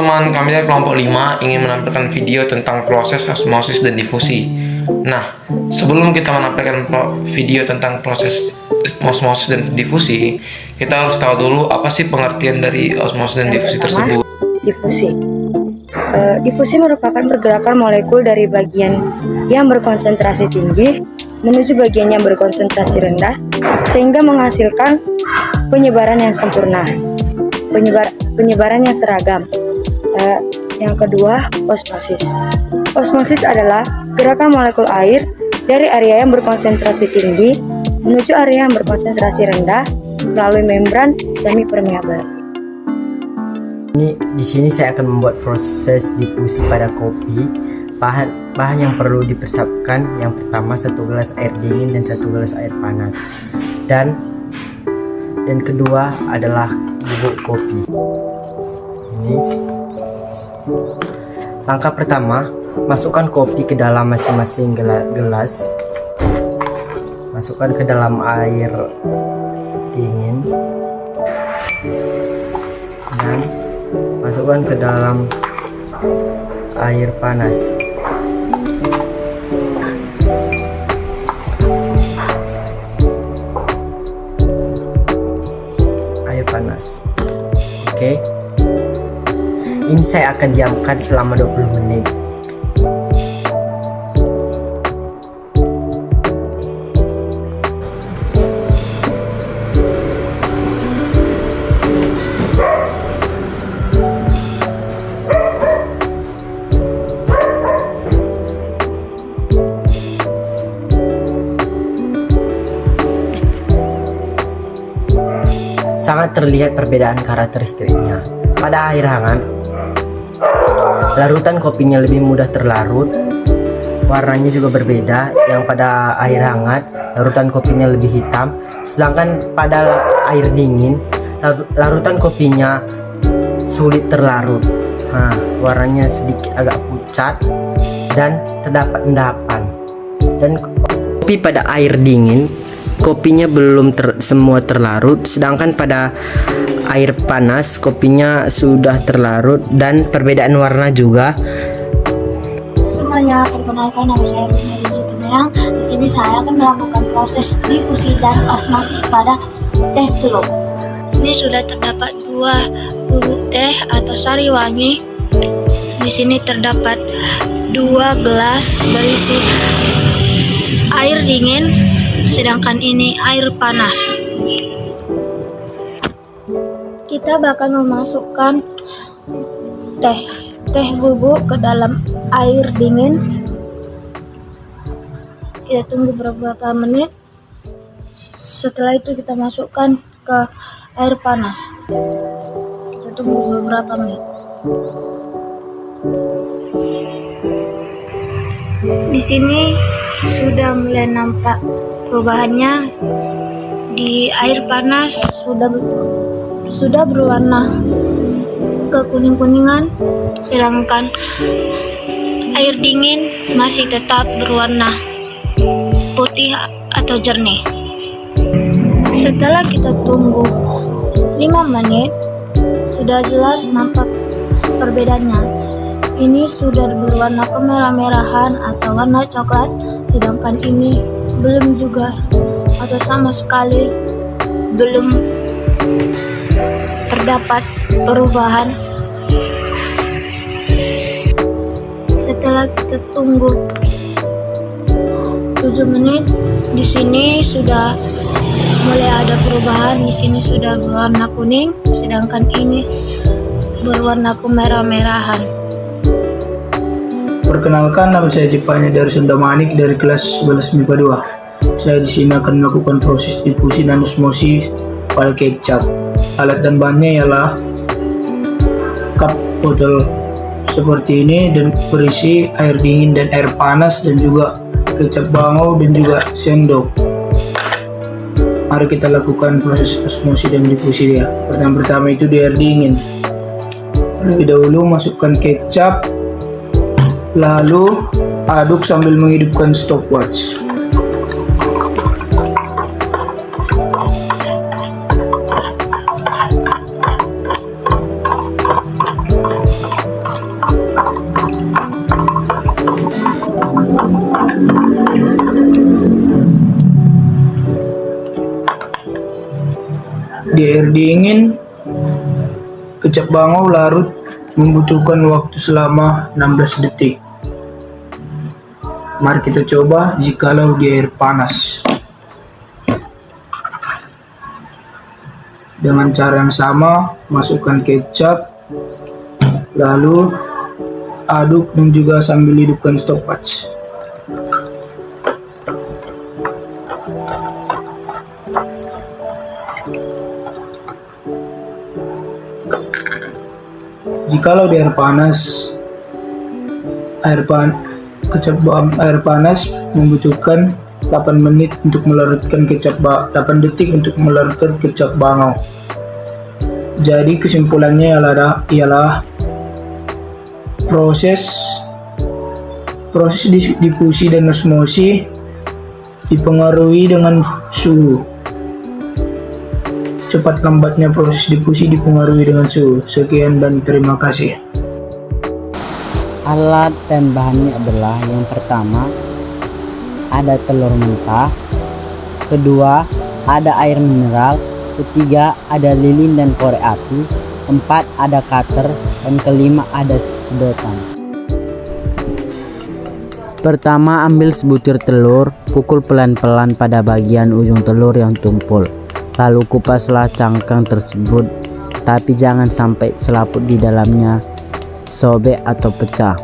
teman-teman, kami dari kelompok 5 ingin menampilkan video tentang proses osmosis dan difusi. Nah, sebelum kita menampilkan video tentang proses osmosis dan difusi, kita harus tahu dulu apa sih pengertian dari osmosis dan difusi tersebut. Difusi. Difusi merupakan pergerakan molekul dari bagian yang berkonsentrasi tinggi menuju bagian yang berkonsentrasi rendah, sehingga menghasilkan penyebaran yang sempurna, penyebaran yang seragam. Yang kedua, osmosis. Osmosis adalah gerakan molekul air dari area yang berkonsentrasi tinggi menuju area yang berkonsentrasi rendah melalui membran semi permeabel. Di sini saya akan membuat proses difusi pada kopi. Bahan yang perlu dipersiapkan, yang pertama 1 gelas air dingin dan 1 gelas air panas, dan kedua adalah bubuk kopi. Ini langkah pertama, masukkan kopi ke dalam masing-masing gelas. Masukkan ke dalam air dingin dan masukkan ke dalam air panas. Oke. Ini saya akan diamkan selama 20 menit. Sangat terlihat perbedaan karakteristiknya. Pada air hangat, larutan kopinya lebih mudah terlarut. Warnanya juga berbeda. Yang pada air hangat, larutan kopinya lebih hitam. Sedangkan pada air dingin, larutan kopinya sulit terlarut. Warnanya sedikit agak pucat dan terdapat endapan. Dan kopi pada air dingin, kopinya belum semua terlarut, sedangkan pada air panas kopinya sudah terlarut, dan perbedaan warna juga. Semuanya, perkenalkan, nama saya Rusmedi Jutumerang. Di sini saya akan melakukan proses difusi dan osmosis pada teh celup. Ini sudah terdapat 2 bubuk teh atau sari wangi. Di sini terdapat 2 gelas berisi air dingin, sedangkan ini air panas. Kita bakal memasukkan teh bubuk ke dalam air dingin. Kita tunggu beberapa menit. Setelah itu kita masukkan ke air panas. Kita tunggu beberapa menit. Di sini sudah mulai nampak perubahannya. Di air panas sudah berwarna kekuning-kuningan, sedangkan air dingin masih tetap berwarna putih atau jernih. Setelah kita tunggu 5 menit, sudah jelas nampak perbedaannya. Ini sudah berwarna kemerah-merahan atau warna coklat, sedangkan ini belum juga atau sama sekali belum terdapat perubahan. Setelah kita tunggu 7 menit, di sini sudah mulai ada perubahan. Di sini sudah berwarna kuning, sedangkan ini berwarna kemerah-merahan. Perkenalkan, nama saya Jepanya dari Sunda Manik dari kelas 11 MIPA 2. Saya di sini akan melakukan proses difusi dan osmosis pada kecap. Alat dan bahannya ialah cup botol seperti ini dan berisi air dingin dan air panas, dan juga kecap bangau dan juga sendok. Mari kita lakukan proses osmosis dan difusi ya. Pertama itu di air dingin. Terlebih dahulu masukkan kecap, lalu aduk sambil menghidupkan stopwatch. Di air dingin, kecap bangau larut membutuhkan waktu selama 16 detik. Mari kita coba jikalau di air panas. Dengan cara yang sama, masukkan kecap, lalu aduk dan juga sambil hidupkan stopwatch. Jikalau di air panas, air panas membutuhkan 8 menit untuk melarutkan 8 detik untuk melarutkan kecap bangau. Jadi kesimpulannya ialah proses difusi dan osmosis dipengaruhi dengan suhu. Cepat lambatnya proses difusi dipengaruhi dengan suhu. Sekian dan terima kasih. Alat dan bahannya adalah yang pertama ada telur mentah, kedua ada air mineral, ketiga ada lilin dan korek api, keempat ada cutter, dan kelima ada sedotan. Pertama, ambil sebutir telur, pukul pelan-pelan pada bagian ujung telur yang tumpul. Lalu kupaslah cangkang tersebut, tapi jangan sampai selaput di dalamnya sobek atau pecah.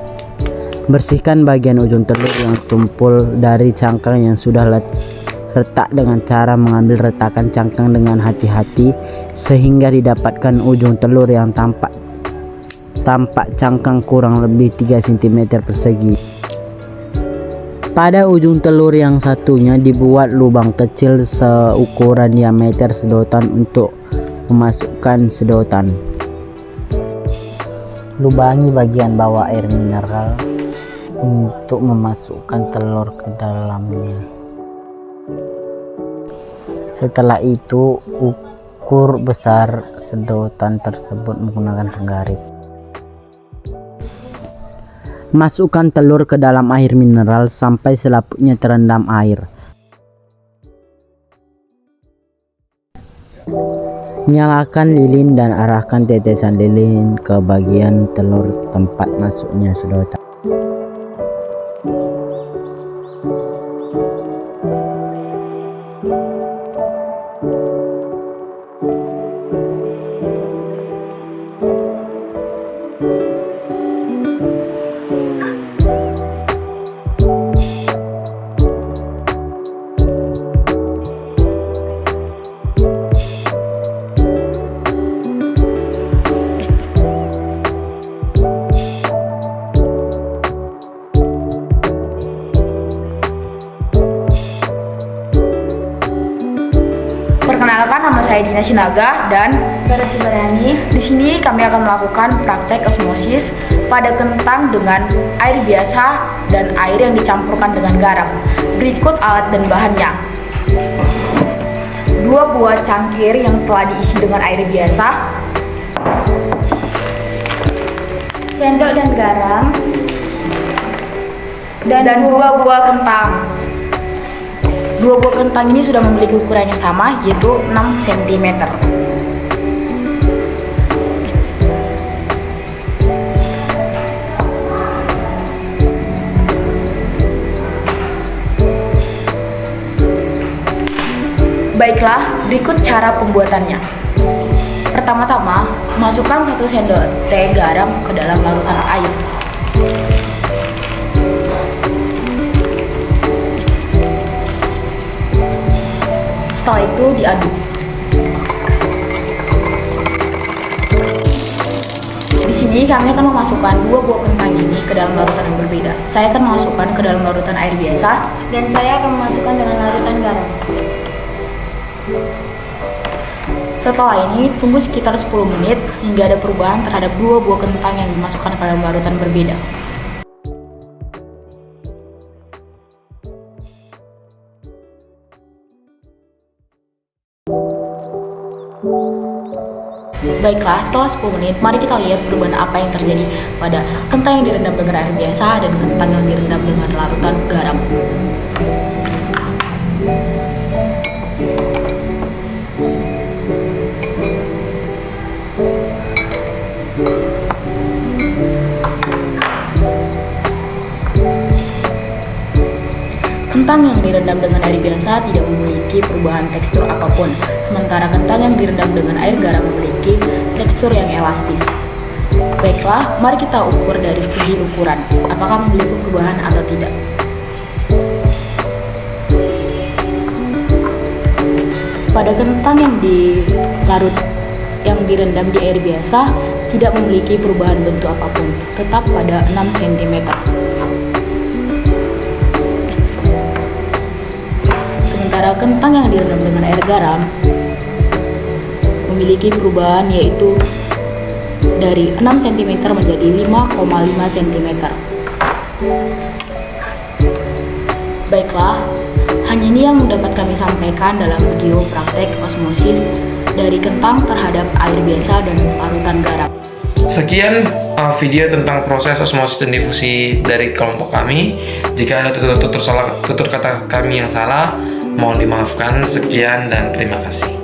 Bersihkan bagian ujung telur yang tumpul dari cangkang yang sudah retak dengan cara mengambil retakan cangkang dengan hati-hati sehingga didapatkan ujung telur yang tampak cangkang kurang lebih 3 cm persegi. Pada ujung telur yang satunya dibuat lubang kecil seukuran diameter sedotan untuk memasukkan sedotan. Lubangi bagian bawah air mineral untuk memasukkan telur ke dalamnya. Setelah itu, ukur besar sedotan tersebut menggunakan penggaris. Masukkan telur ke dalam air mineral sampai selaputnya terendam air. Nyalakan lilin dan arahkan tetesan lilin ke bagian telur tempat masuknya sedotan. Perkenalkan, nama saya Dina Sinaga dan Gara Subaryani. Di sini kami akan melakukan praktek osmosis pada kentang dengan air biasa dan air yang dicampurkan dengan garam. Berikut alat dan bahannya. 2 buah cangkir yang telah diisi dengan air biasa, Sendok dan garam, dan 2 buah kentang. 2 buah kentang ini sudah memiliki ukuran yang sama, yaitu 6 cm. Baiklah, berikut cara pembuatannya. Pertama-tama, masukkan 1 sendok teh garam ke dalam larutan air. Setelah itu diaduk. Di sini kami akan memasukkan 2 buah kentang ini ke dalam larutan yang berbeda. Saya akan memasukkan ke dalam larutan air biasa, dan saya akan memasukkan dengan larutan garam. setelah ini tunggu sekitar 10 menit hingga ada perubahan terhadap 2 buah kentang yang dimasukkan ke dalam larutan berbeda. Baiklah, setelah 10 menit, mari kita lihat perubahan apa yang terjadi pada kentang yang direndam dengan air biasa dan kentang yang direndam dengan larutan garam. Kentang yang direndam dengan air biasa tidak memiliki perubahan tekstur apapun, sementara kentang yang direndam dengan air garam memiliki tekstur yang elastis. Baiklah, mari kita ukur dari segi ukuran, apakah memiliki perubahan atau tidak. Pada kentang yang direndam di air biasa tidak memiliki perubahan bentuk apapun, tetap pada 6 cm. Sementara kentang yang direndam dengan air garam memiliki perubahan, yaitu dari 6 cm menjadi 5,5 cm. Baiklah, hanya ini yang dapat kami sampaikan dalam video praktek osmosis dari kentang terhadap air biasa dan parutan garam. Sekian video tentang proses osmosis dan difusi dari kelompok kami. Jika ada tutur kata kami yang salah, mohon dimaafkan. Sekian dan terima kasih.